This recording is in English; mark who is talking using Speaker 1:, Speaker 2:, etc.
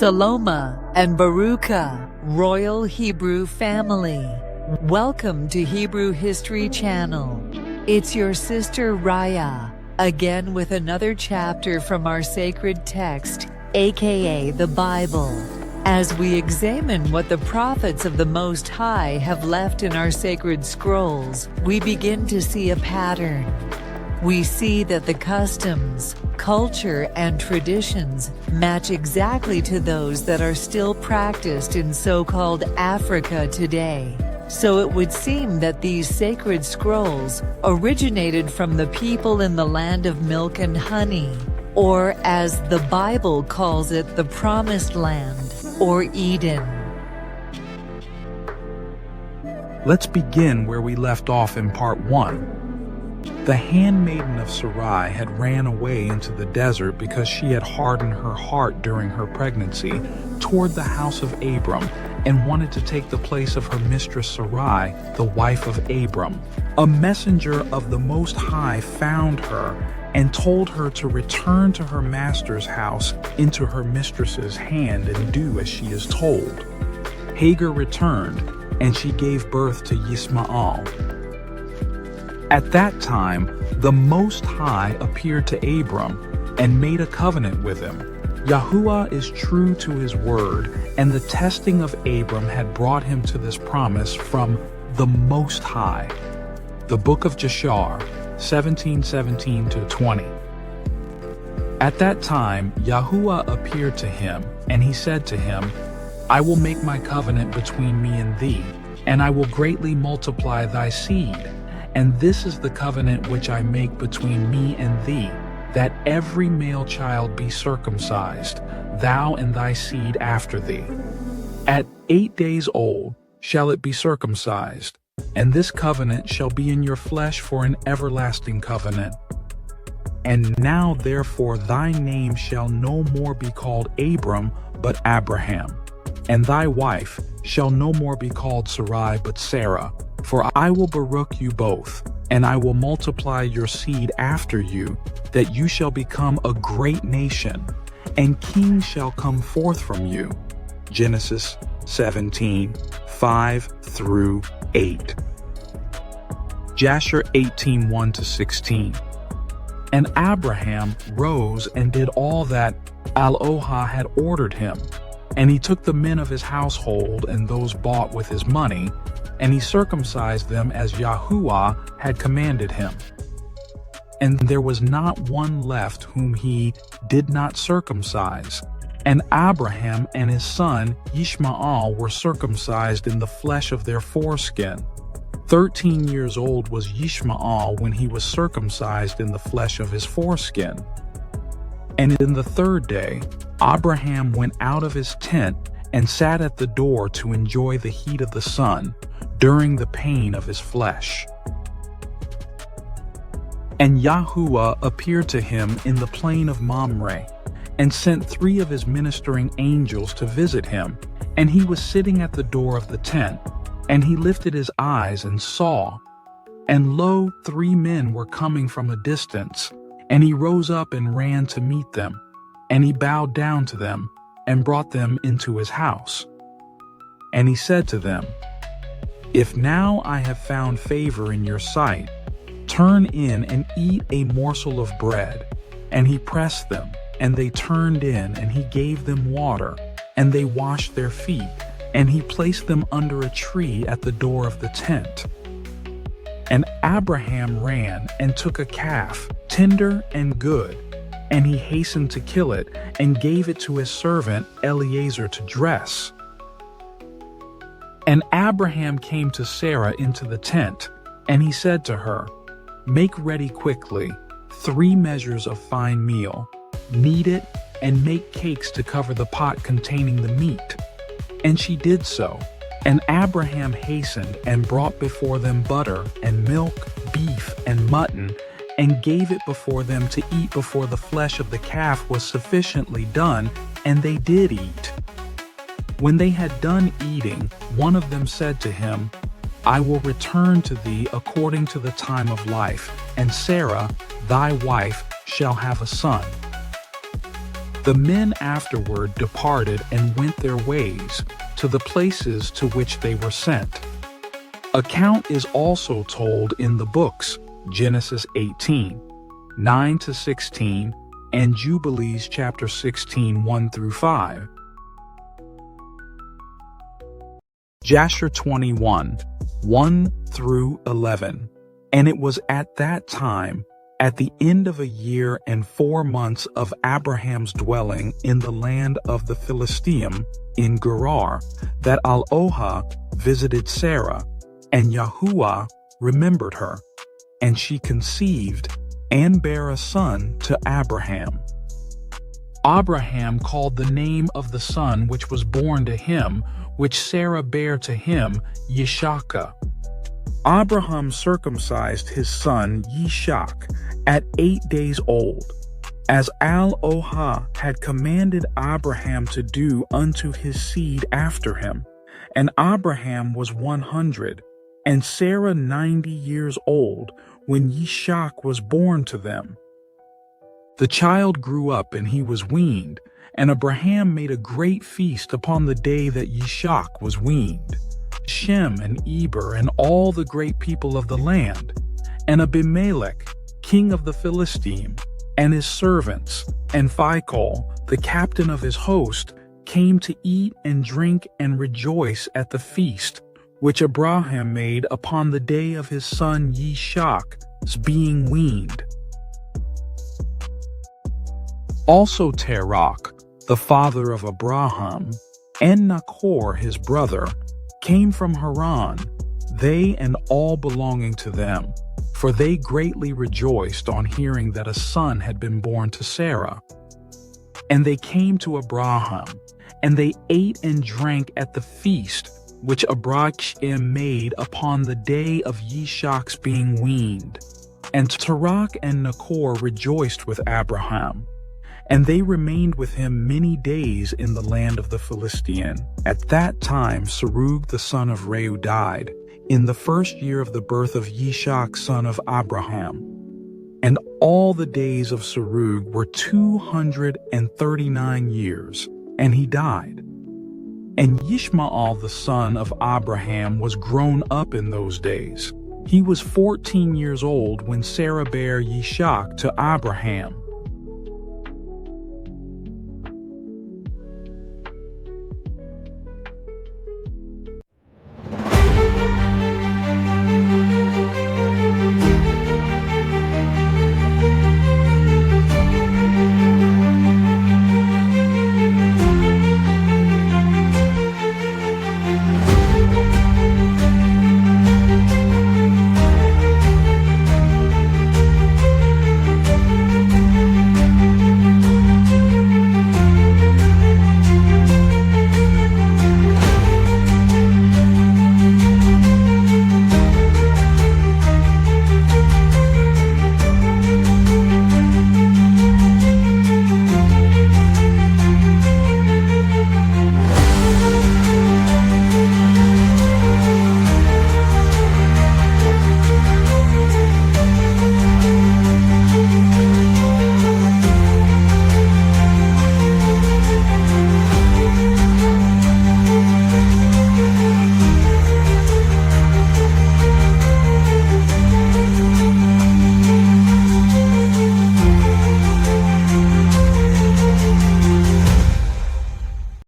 Speaker 1: Soloma, and Baruqa, Royal Hebrew Family. Welcome to Hebrew History Channel. It's your sister Rayah, again with another chapter from our sacred text, aka the Bible. As we examine what the prophets of the Most High have left in our sacred scrolls, we begin to see a pattern. We see that the customs, culture, and traditions match exactly to those that are still practiced in so-called Africa today. So it would seem that these sacred scrolls originated from the people in the land of milk and honey, or as the Bible calls it, the Promised Land, or Eden.
Speaker 2: Let's begin where we left off in part 1. The handmaiden of Sarai had ran away into the desert because she had hardened her heart during her pregnancy toward the house of Abram and wanted to take the place of her mistress Sarai, the wife of Abram. A messenger of the Most High found her and told her to return to her master's house into her mistress's hand and do as she is told. Hagar returned, and she gave birth to Ishmael. At that time, the Most High appeared to Abram and made a covenant with him. YAHUAH is true to his word, and the testing of Abram had brought him to this promise from the Most High. The book of Jasher, 17:17-20. At that time, YAHUAH appeared to him, and he said to him, I will make my covenant between me and thee, and I will greatly multiply thy seed. And this is the covenant which I make between me and thee, that every male child be circumcised, thou and thy seed after thee. At 8 days old shall it be circumcised, and this covenant shall be in your flesh for an everlasting covenant. And now therefore thy name shall no more be called Abram, but Abraham, and thy wife shall no more be called Sarai, but Sarah. For I will Baruch you both, and I will multiply your seed after you, that you shall become a great nation, and kings shall come forth from you. Genesis 17:5-8. Jasher 18:1-16. And Abraham rose and did all that YAHUAH had ordered him, and he took the men of his household and those bought with his money, and he circumcised them as YAHUAH had commanded him. And there was not one left whom he did not circumcise. And Abraham and his son Ishmael were circumcised in the flesh of their foreskin. 13 years old was Ishmael when he was circumcised in the flesh of his foreskin. And in the 3rd day, Abraham went out of his tent and sat at the door to enjoy the heat of the sun during the pain of his flesh. And YAHUAH appeared to him in the plain of Mamre, and sent 3 of his ministering angels to visit him. And he was sitting at the door of the tent, and he lifted his eyes and saw, and lo, 3 men were coming from a distance. And he rose up and ran to meet them, and he bowed down to them, and brought them into his house. And he said to them, If now I have found favor in your sight, turn in and eat a morsel of bread. And he pressed them, and they turned in, and he gave them water, and they washed their feet, and he placed them under a tree at the door of the tent. And Abraham ran and took a calf, tender and good, and he hastened to kill it, and gave it to his servant Eliezer to dress. And Abraham came to Sarah into the tent, and he said to her, Make ready quickly 3 measures of fine meal, knead it, and make cakes to cover the pot containing the meat. And she did so. And Abraham hastened and brought before them butter and milk, beef and mutton, and gave it before them to eat before the flesh of the calf was sufficiently done, and they did eat. When they had done eating, one of them said to him, I will return to thee according to the time of life, and Sarah, thy wife, shall have a son. The men afterward departed and went their ways to the places to which they were sent. Account is also told in the books Genesis 18, 9-16, and Jubilees chapter 16, 1-5. Jasher 21, 1-11. And it was at that time, at the end of a year and 4 months of Abraham's dwelling in the land of the Philistine in Gerar, that YAHUAH visited Sarah, and YAHUAH remembered her, and she conceived and bare a son to Abraham. Abraham called the name of the son which was born to him, which Sarah bare to him, Yisaaq. Abraham circumcised his son Yisaaq at 8 days old, as YAHUAH had commanded Abraham to do unto his seed after him. And Abraham was 100, and Sarah 90 years old, when Yisaaq was born to them. The child grew up, and he was weaned, and Abraham made a great feast upon the day that Yisaaq was weaned. Shem and Eber and all the great people of the land, and Abimelech, king of the Philistine, and his servants, and Phicol, the captain of his host, came to eat and drink and rejoice at the feast which Abraham made upon the day of his son Yisaaq's being weaned. Also Tsa'chaq, the father of Abraham, and Nachor his brother, came from Haran, they and all belonging to them, for they greatly rejoiced on hearing that a son had been born to Sarah. And they came to Abraham, and they ate and drank at the feast which Abraham made upon the day of Yisaaq's being weaned. And Tsa'chaq and Nachor rejoiced with Abraham, and they remained with him many days in the land of the Philistine. At that time Serug the son of Rayah died, in the first year of the birth of Yisaaq son of Abraham. And all the days of Serug were 239 years, and he died. And Ishmael the son of Abraham was grown up in those days. He was 14 years old when Sarah bare Yisaaq to Abraham.